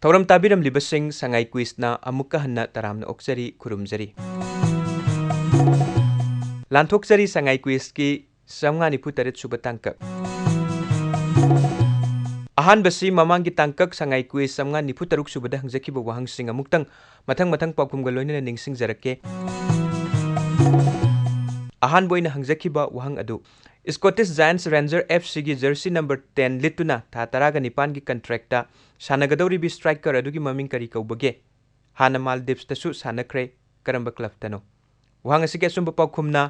थौरम ताबिरमलिबसिंग संगाई क्विजना अमुक्का हन्ना तरामना ओक्सरी खुरुमजरी लांथोक्सरी Sangai quiz की 594 सुबह तांकक अहानबसी ममांगी तांकक Sangai quiz 594 सुबह हंगजखिब वहांगसिंग अमुक्तंग मथंग मथंग पाउकुमगा लोइनना निंगसिंगजरके अहानबोइना हंगजखिब वहांग अदु स्कॉटिश जायंट्स रेंजर एफसी की जर्सी नंबर 10 लिटुना था तरागा निपान की कंट्रैक्टा सानगदौरीबी स्ट्राइकर अदुगी ममिंग करी कौबगे हाना मालदीव्स तसु सानख्रे करंब क्लब वहांग असिके असुंब पाउखुमना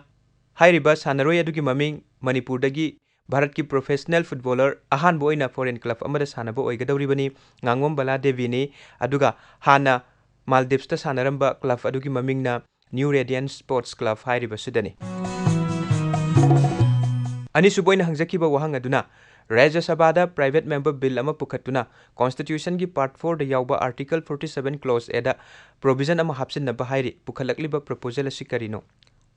हाइरिबा सानरोय अदुगी ममिंग मणिपुरदगी भारत की प्रोफेशनल फुटबॉलर अहानबोइना फॉरेन क्लब अमदा सानबो ओइगदौरीबनी ngangoम बला देवीनी अदुगा हाना मालदीव्स ता सानरंबा क्लब अदुगी ममिंगना न्यू रेडियंट स्पोर्ट्स क्लब हाइरिबा सिदनी अनिसुबोइना हंगजखिबा वहांग अदुना राज्य सभादा प्राइवेट मेंबर बिल अमा पुखतुना कॉन्स्टिट्यूशन की पार्ट 4 दा यावबा आर्टिकल 47 क्लॉज ए दा प्रोविजन अमा हापसिनबा हाइरि पुखलकलिबा प्रपोजल असि करिनो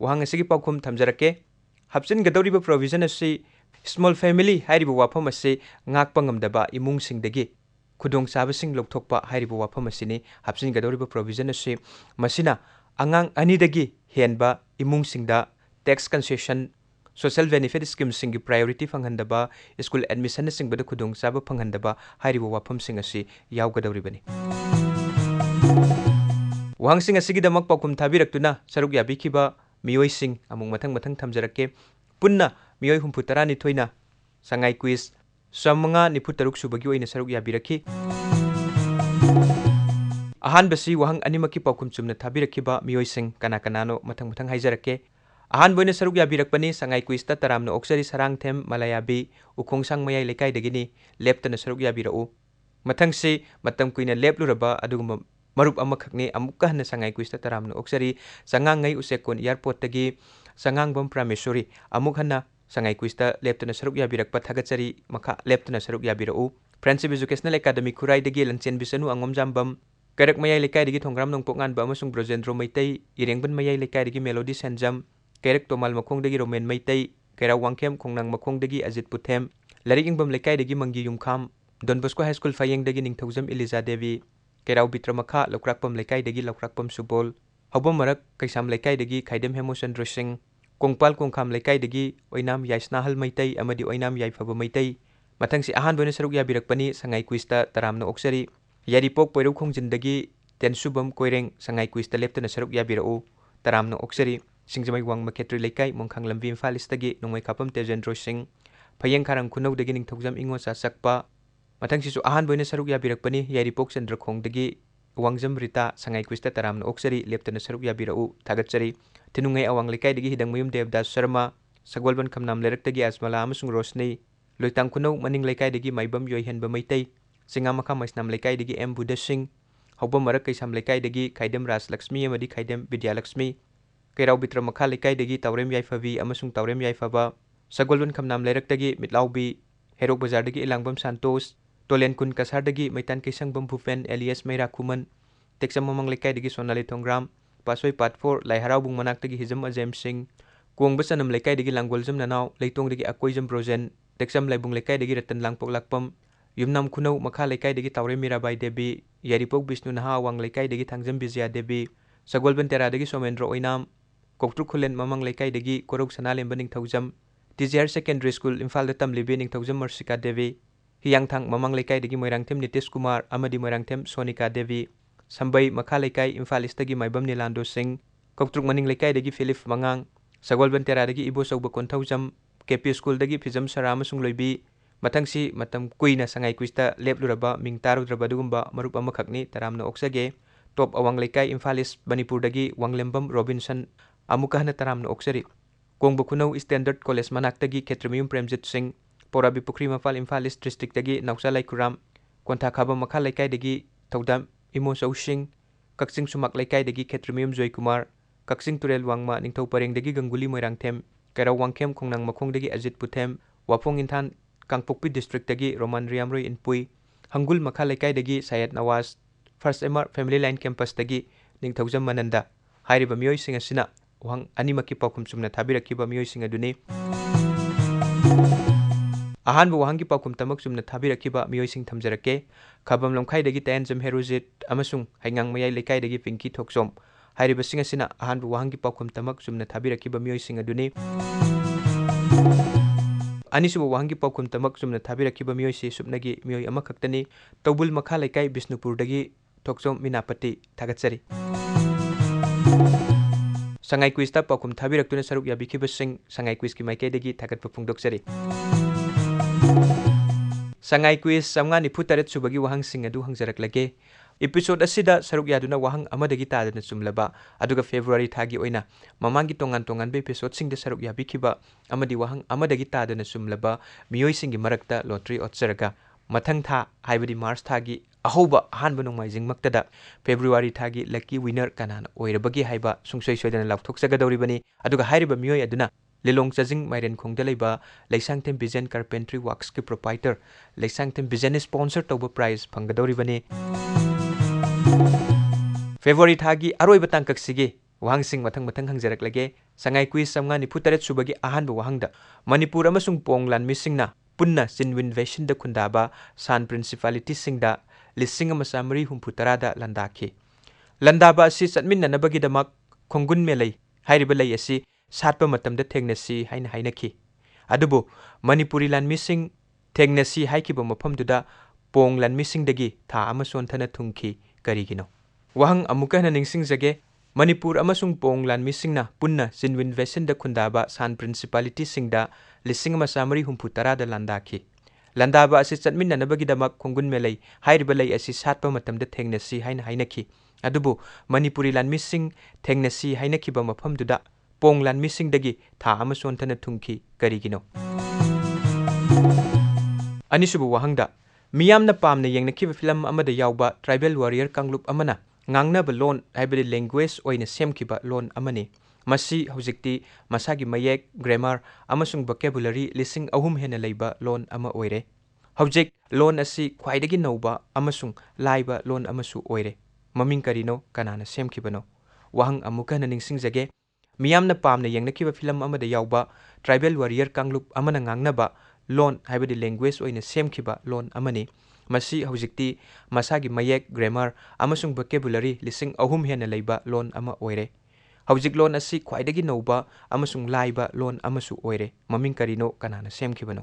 वहांग असिगी पाउखुम थमजरके हापसिनगदौरिबा प्रोविजन असि स्मॉल फैमिली हाइरिबा वाफम असि ngakpa ngamdaba imung singdagi khudong sabasing lokthokpa hairiba wafam asini hapsinggadoriba provision asi masina angang anidagi henba imung singda tax concession social benefit scheme singi priority fanghandaba school admission singbada khudong saba fanghandaba hairiba wafam sing asi yawgadoribani wahang sing asigi damak pakum thabiraktuna saruk yabikhiba miyoi sing amung mathang mathang thamjarake punna miyoi humputarani thoina sangai quiz samanga niputaruk subagi oina saruk yabiraki ahan basi wahang animaki pakum chumna thabirakhiba miyoi sing kana kanano mathang mathang haijarake ahan boina saruk yabirakpani sangai quiz ta taramna oksari sarang them malayabi ukhongsang mayai lekai dagini leptana saruk yabirau mathang si matam kuina lepluraba adugum marup amakhakni amukka hana sangai quiz ta taramna oksari sangangai usekon airport tagi sangangbam prameshwari amuk hana sangai quiz ta leptana saruk yabirakpa thagachari makha leptana saruk yabirau friendship educational academy kurai dagi lanchen bisanu angom jambam karak mayai lekai dagi thongram nongpok ngan ba amasung brojendro maitai irengban mayai lekai dagi melody sanjam karak tomal makhong dagi romen maitai kaira wangkem khongnang makhong dagi ajit puthem larik ingbam lekai dagi mangi yumkham don bosco high school fayeng dagi ningthaujam eliza devi kairau bitramakha lokrakpam lekai dagi lokrakpam subol hobam marak kaisam lekai dagi khaidem hemochandra singh kongpal kongkham lekai dagi oinam yaisnahal maitai amadi oinam yaifaba maitai mathangsi ahan boina saruk yabirakpani sangai quiz ta taramna oksari yaripok poiru khongjin dagi tensubam koireng sangai quiz ta leptana saruk yabirau taramna oksari singjamai wang maketri lekai mongkhang lambi imphal istagi nongmai khapam tejendro singh phayeng kharang khunau dagi ningthaujam ingo sa sakpa mathangsi su ahan boina saruk yabirakpani yaripok chandra khong dagi wangjam rita sangai quiz ta taramna oksari leptana saruk yabirau thagachari tinungai awang lekai dagi hidang mayum devdas sharma sagwalban khamnam lerak dagi asmala amasung rosni loitang kunau maning lekai dagi maibam yoi henba maitai singa makha maisnam lekai dagi m buddha singh hobam marak kaisam lekai dagi khaidem ras lakshmi amadi khaidem vidya lakshmi kairau bitra makha lekai dagi taurem yaifavi amasung taurem yaifaba sagwalban khamnam lerak dagi mitlaubi herok bazar dagi ilangbam santos tolen kun kasar dagi maitan kaisangbam bhupen elias meira kuman teksam mamang lekai dagi sonali thongram pasoi part 4 lai haraubung manak tagi hizam ajem singh kuang basanam lekai dagi langgoljam nanau leitong dagi akoijam brojen teksam laibung lekai dagi ratan langpok lakpam yumnam kunau makha lekai dagi taure mirabai debi yaripok bisnu naha awang lekai dagi thangjam bizya debi sagolban tera dagi somendro oinam koktruk khulen mamang lekai dagi korok sanalemba ningthaujam tjr secondary school imphal da tamlibi ningthaujam marsika devi hiyangthang mamang lekai dagi moirangthem nitish kumar amadi moirangthem sonika devi sambai makha lekai imphal istagi maibam nilando singh koktruk maning lekai dagi philip mangang sagolban tera dagi ibo sauba konthaujam kp school dagi phijam sarama sung loibi mathangsi matam kuina sangai kuista lepluraba mingtarudraba dugumba marup amakhakni taramna oksage top awang lekai imphalis manipur dagi wanglembam robinson amukahna taramna oksari kongbu kunau standard college manak dagi khetramium premjit singh porabi pukri mafal imphalis district dagi nausalai kuram kontha khaba makha lekai dagi thodam imo sing kaksing sumak lekai dagi khetramium joy kumar kaksing turel wangma ningthau pareng dagi ganguli moirangthem kairau wangkhem khongnang makhong dagi ajit puthem wapong inthan kangpokpi district dagi roman riamroi inpui hangul makha lekai dagi sayed nawaz first mr family line campus dagi ningthaujam mananda hairiba miyoi sing asina wang animaki pakum chumna thabirakiba miyoi sing aduni ꯑꯍꯥꯟꯕ ꯋꯥꯍꯪꯒꯤ ꯄꯥꯎꯈꯨꯝ ꯇꯃꯛ ꯆꯨꯝꯅ ꯊꯥꯕꯤꯔꯛꯈꯤꯕ ꯃꯤꯑꯣꯏꯁꯤꯡ ꯊꯝꯖꯔꯛꯀꯦ ꯈꯕꯝ ꯂꯝꯈꯥꯏꯗꯒꯤ ꯇꯌꯥꯟꯖꯝ ꯍꯦꯔꯣꯖꯤꯠ ꯑꯃꯁꯨꯡ ꯍꯩꯉꯥꯡ ꯃꯌꯥꯏ ꯂꯩꯀꯥꯏꯗꯒꯤ ꯄꯤꯡꯀꯤ ꯊꯣꯛꯆꯣꯝ ꯍꯥꯏꯔꯤꯕꯁꯤꯡ ꯑꯁꯤꯅ ꯑꯍꯥꯟꯕ ꯋꯥꯍꯪꯒꯤ ꯄꯥꯎꯈꯨꯝ ꯇꯃꯛ ꯆꯨꯝꯅ ꯊꯥꯕꯤꯔꯛꯈꯤꯕ ꯃꯤꯑꯣꯏꯁꯤꯡ ꯑꯗꯨꯅꯤ ꯑꯅꯤꯁꯨꯕ ꯋꯥꯍꯪꯒꯤ ꯄꯥꯎꯈꯨꯝ तमक चुमना थाबिरखिबा मियोइसी सुपनगी मियोइ अमखक्तनी तौबुल मखा लेकाई बिष्णुपुरदगी थोकचोम मिनापति थागतचरी संगाई क्विजता पाउखुम थाबिरक्तुना सरुक याबिखिबसिंग संगाई क्विज की माइकेदगी थागतप फोंदोकचरी संगाई क्विज 594 सुबगी वहांसिंग अदु हंगजरकलगे एपिसोड असिदा सरुक यादुना वहांग अमदगी तादना चुमलबा अदुगा फेब्रुवारी थागी ओइना ममांगी तोंगान तोंगान बे एपिसोड सिंग सरुक याबिखिबा अमदि वहांग अमदगी तादना चुमलबा मियोइसिंगी मरक्ता लॉटरी ओत्सरगा मथंग था हाइबदी मार्च थागी अहोबा अहानबा नोंमाइजिंग मक्तदा फेब्रुवारी थागी लकी विनर कनाना ओइरबगी हाइबा सुंगसोइ सोइदना लाउथोकसगदौरिबनी अदुगा हाइरिबा मियोइ अदुना लिलोंग चजिंग माइरेन खोंगदा लेबा लेसांगथेम बिजन कार्पेंट्री वर्क्स की प्रोपाइटर लेसांगथेम बिजन स्पॉन्सर तौबा प्राइज फंगदौरिबनी फेब्रुवारी थागी अरोइबा तांकक्सिगे वहांसिंग मथंग मथंग हंगजरकलगे संगाई क्विज 594 सुबगी अहानबा वहांगदा मणिपुर अमसुंग पोंगलान मिसिंगना पुन्ना चिनविन वैशन द खुंदाबा सान प्रिंसिपालिटी सिंगदा लिसिंग मसामरी हुंफुतरादा लंदाखी लंदाबा असि चटमिन्ननबगीदमक खोंगुन मेलै हाइरिबा लै असि सातपा मतमदा थेंगनसी हाइना हाइनखी अदुबो मणिपुरी लानमिसिंग थेंगनसी हाइकिबा मफमदुदा पोंग लानमिसिंगदगी था अमा सोंथना थुंखी करिगिनो वहांग अमुका हना निंगसिंगजगे मणिपुर अमसुंग पोंग लानमिसिंगना पुन्ना चिनविन वैशन द खुंदाबा सान प्रिंसिपालिटी सिंगदा लिसिंग मसामरी हुंफुतरादा लंदाखी लंदाबा असि चटमिन्ननबगीदमक खोंगुन मेलै हाइरिबा लै असि सातपा मतमदा थेंगनसी हाइना हाइनखी अदुबो मणिपुरी लानमिसिंग थेंगनसी हाइनखिबा मफमदुदा पोंग लानमिसिंगदगी था अमा सोंथना थुंखी करिगिनो अनिसुबु वहांगदा मियामना पामना येंगनखिबा फिल्म अमदा यावबा ट्राइबल वॉरियर कांगलुप अमना ngangnaba loan haibadi language oina semkiba loan amani masi hojikti masagi mayek grammar amasung vocabulary lising ahum hena leiba loan ama oire hojik loan asi khwaidagi nauba amasung laiba loan amasu oire maming karino kanana semkibano wahang amuka na ningsingjage miyamna pamna yengnakiba film amada yawba tribal warrior kanglup amana ngangnaba loan haibadi language oina semkiba loan amani मसी हौजिक्ति मसागी मयेक grammar अमसुंग vocabulary लिसिंग अहुम हेना लेबा loan अमा ओइरे हौजिक loan असि ख्वाइदगी नौबा अमसुंग Laiba loan अमसु ओइरे ममिंग करिनो कनाना सेमखिबनो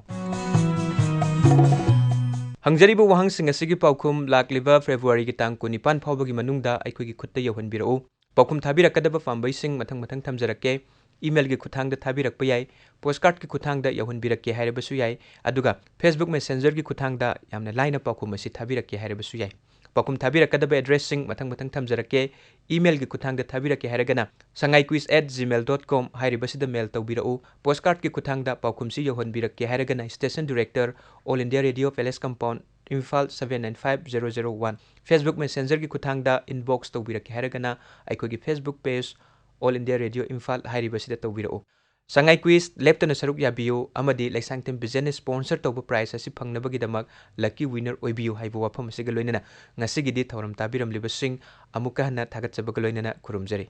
हंगजरीबो वहांसिंग असिगी पाउखुम लाक्लिबा फेब्रुवारी की तांग 19 फावबगी मनुंगदा अखोगी खुत्ता यौहनबिरओ पाउखुम थाबिरकदबा फांबैसिंग मथंग मथंग थमजरके email की खुथांगदा थाबिरकपा याय postcard की खुथांगदा यौहनबिरके हाइरबसु याय अदुगा Facebook messenger की खुथांगदा यामना लाइना पाउखुम असी थाबिरके हाइरबसु याय पाउखुम थाबिरकदबा एड्रेसिंग मथंग मथंग थमजरके ईमेल की खुथांगदा थाबिरके हाइरगना sangaiquiz@gmail.com हाइरबसिदा मेल तौबिरओ पोस्टकार्ड की खुथांगदा पाउखुमसी यौहनबिरके हाइरगना station director all India radio palace compound Imphal 795001 Facebook messenger की खुथांगदा इनबॉक्स तौबिरके हाइरगना अखोगी Facebook page all India radio Imphal हाइरिबसिदा तौबिरओ संगाई क्विज लेप्टना सरुक याबियो अमदी लेसांगतेम बिजनेस स्पॉन्सर तौब प्राइस असि फंगनबगीदमक लकी विनर ओइबियो हाइबो वाफम असिगा लोइनना ngasiगidi थौरम ताबिरमलिबसिंग अमुका हना थागतचबगा लोइनना खुरुमजरी।